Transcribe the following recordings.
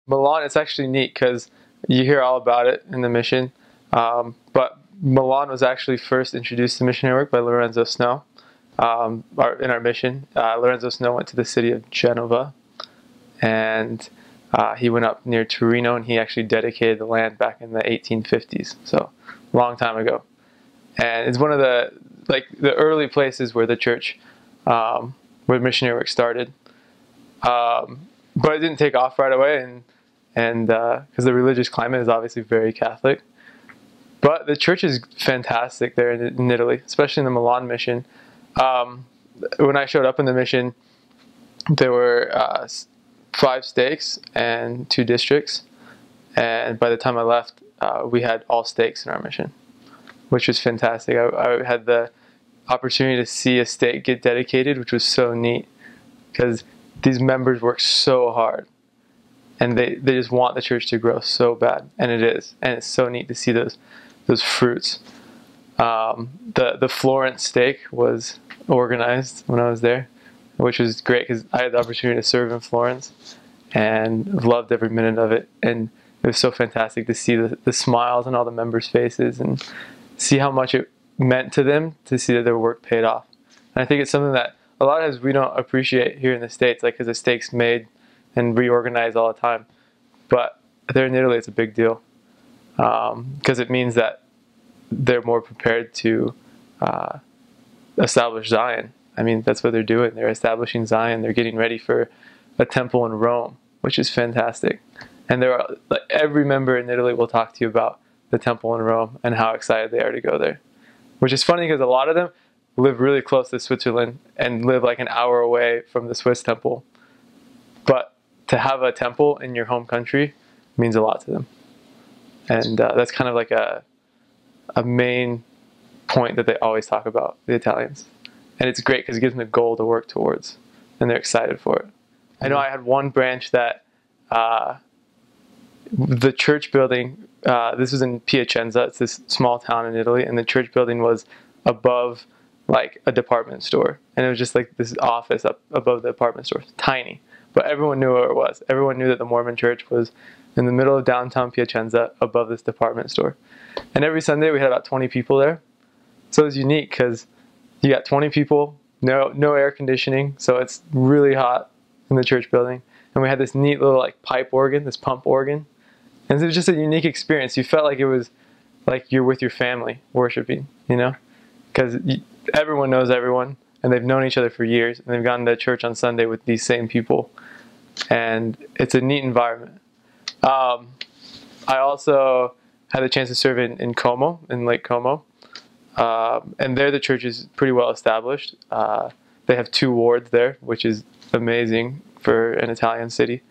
Milan, it's actually neat because you hear all about it in the mission. But Milan was actually first introduced to missionary work by Lorenzo Snow in our mission. Lorenzo Snow went to the city of Genova, and he went up near Torino, and he actually dedicated the land back in the 1850s, so a long time ago. And it's one of the early places where the church, where missionary work started. But it didn't take off right away, and because the religious climate is obviously very Catholic. But the church is fantastic there in Italy, especially in the Milan mission. When I showed up in the mission, there were 5 stakes and 2 districts. And by the time I left, we had all stakes in our mission, which was fantastic. I had the opportunity to see a stake get dedicated, which was so neat, because these members work so hard, and they just want the church to grow so bad, and it is, and it's so neat to see those fruits. The Florence stake was organized when I was there, which was great because I had the opportunity to serve in Florence and loved every minute of it, and it was so fantastic to see the smiles on all the members' faces and see how much it meant to them to see that their work paid off. And I think it's something that a lot of times we don't appreciate here in the States, like, because the stake's made and reorganized all the time. But there in Italy, it's a big deal, because it means that they're more prepared to establish Zion. I mean, that's what they're doing. They're establishing Zion. They're getting ready for a temple in Rome, which is fantastic. And every member in Italy will talk to you about the temple in Rome and how excited they are to go there. Which is funny because a lot of them live really close to Switzerland and live like an hour away from the Swiss temple. But to have a temple in your home country means a lot to them. And that's kind of like a main point that they always talk about, the Italians. And it's great because it gives them a goal to work towards, and they're excited for it. I know I had one branch that the church building, this was in Piacenza, it's this small town in Italy, and the church building was above like a department store. And it was just like this office up above the department store, tiny. But everyone knew where it was. Everyone knew that the Mormon church was in the middle of downtown Piacenza above this department store. And every Sunday we had about 20 people there. So it was unique because you got 20 people, no air conditioning, so it's really hot in the church building. And we had this neat little like pipe organ, this pump organ. And it was just a unique experience. You felt like it was like you're with your family worshiping, you know? Because everyone knows everyone, and they've known each other for years, and they've gone to church on Sunday with these same people. And it's a neat environment. I also had the chance to serve in Como, in Lake Como. And there the church is pretty well established. They have 2 wards there, which is amazing for an Italian city.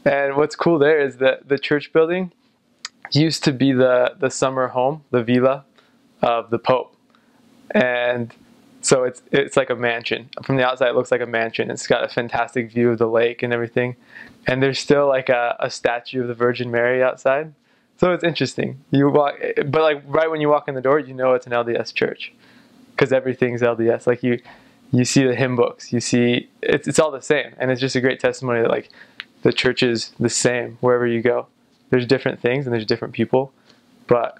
And what's cool there is that the church building used to be the summer home, the villa of the Pope. And so it's like a mansion. From the outside, it looks like a mansion. It's got a fantastic view of the lake and everything. And there's still like a statue of the Virgin Mary outside. So it's interesting. You walk, but like right when you walk in the door, you know it's an LDS church, because everything's LDS. Like you see the hymn books, you see it's all the same, and it's just a great testimony that like the church is the same wherever you go. There's different things and there's different people, but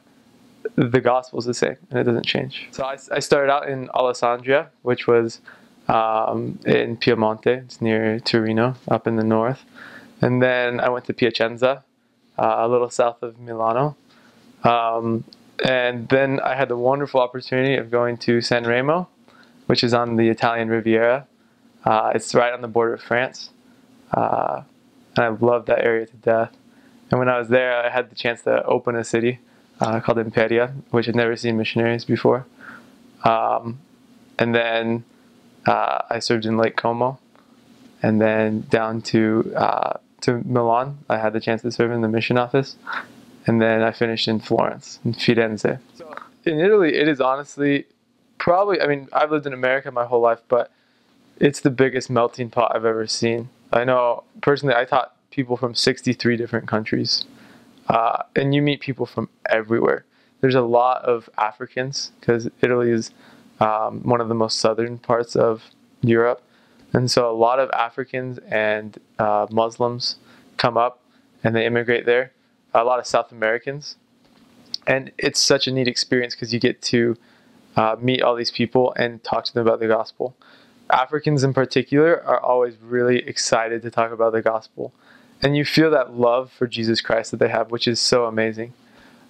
the gospel is the same and it doesn't change. So I started out in Alessandria, which was in Piemonte. It's near Torino, up in the north, and then I went to Piacenza, a little south of Milano. And then I had the wonderful opportunity of going to San Remo, which is on the Italian Riviera. It's right on the border of France. And I loved that area to death. And when I was there, I had the chance to open a city called Imperia, which had never seen missionaries before. And then I served in Lake Como. And then down to Milan, I had the chance to serve in the mission office. And then I finished in Florence, in Firenze. So in Italy, it is honestly probably, I mean, I've lived in America my whole life, but it's the biggest melting pot I've ever seen. I know, personally, I taught people from 63 different countries. And you meet people from everywhere. There's a lot of Africans, because Italy is one of the most southern parts of Europe. And so a lot of Africans and Muslims come up and they immigrate there. A lot of South Americans, and it's such a neat experience because you get to meet all these people and talk to them about the gospel. Africans in particular are always really excited to talk about the gospel, and you feel that love for Jesus Christ that they have, which is so amazing.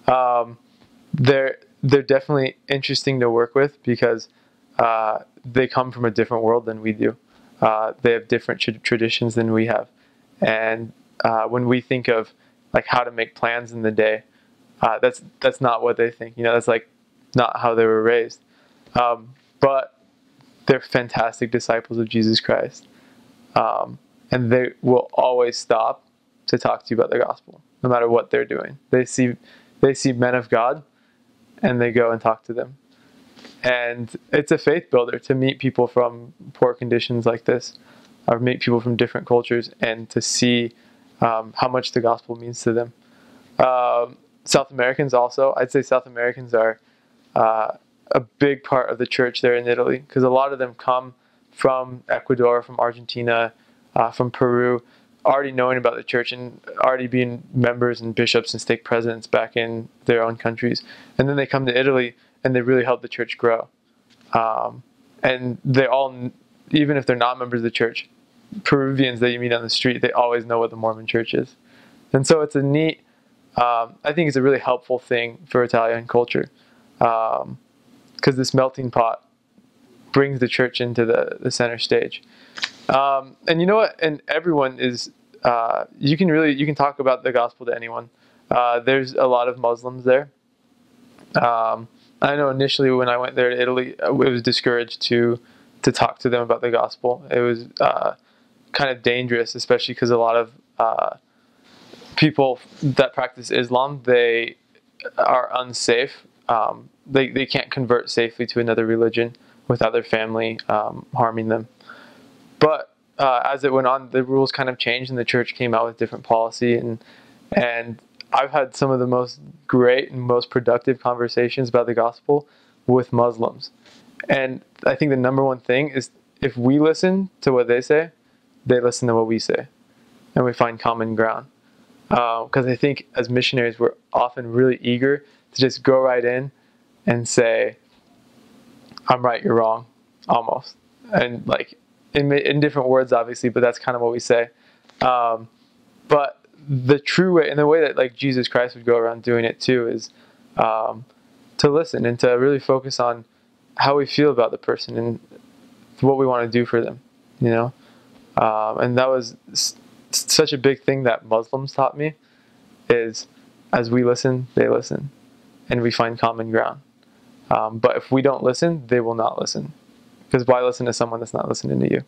They're definitely interesting to work with because they come from a different world than we do. They have different traditions than we have, and when we think of like how to make plans in the day, that's not what they think. That's like not how they were raised. But they're fantastic disciples of Jesus Christ, and they will always stop to talk to you about the gospel, no matter what they're doing. They see men of God, and they go and talk to them. And it's a faith builder to meet people from poor conditions like this, or meet people from different cultures, and to see how much the gospel means to them. South Americans also, I'd say South Americans are a big part of the church there in Italy, because a lot of them come from Ecuador, from Argentina, from Peru, already knowing about the church and already being members and bishops and stake presidents back in their own countries. And then they come to Italy and they really help the church grow. And they all, even if they're not members of the church, Peruvians that you meet on the street, they always know what the Mormon church is. And so it's a neat, I think it's a really helpful thing for Italian culture, because this melting pot brings the church into the center stage. And you know what? And everyone is, you can talk about the gospel to anyone. There's a lot of Muslims there. I know initially when I went there to Italy, it was discouraged to talk to them about the gospel. It was kind of dangerous, especially because a lot of people that practice Islam, they are unsafe. They can't convert safely to another religion without their family harming them. But as it went on, the rules kind of changed, and the church came out with different policy. And I've had some of the most great and most productive conversations about the gospel with Muslims. And I think the number one thing is if we listen to what they say, they listen to what we say, and we find common ground. Because I think as missionaries, we're often really eager to just go right in and say, I'm right, you're wrong, almost. And like in different words, obviously, but that's kind of what we say. But the true way, and the way that like Jesus Christ would go around doing it too, is to listen and to really focus on how we feel about the person and what we want to do for them, and that was such a big thing that Muslims taught me, is as we listen, they listen, and we find common ground. But if we don't listen, they will not listen, because why listen to someone that's not listening to you?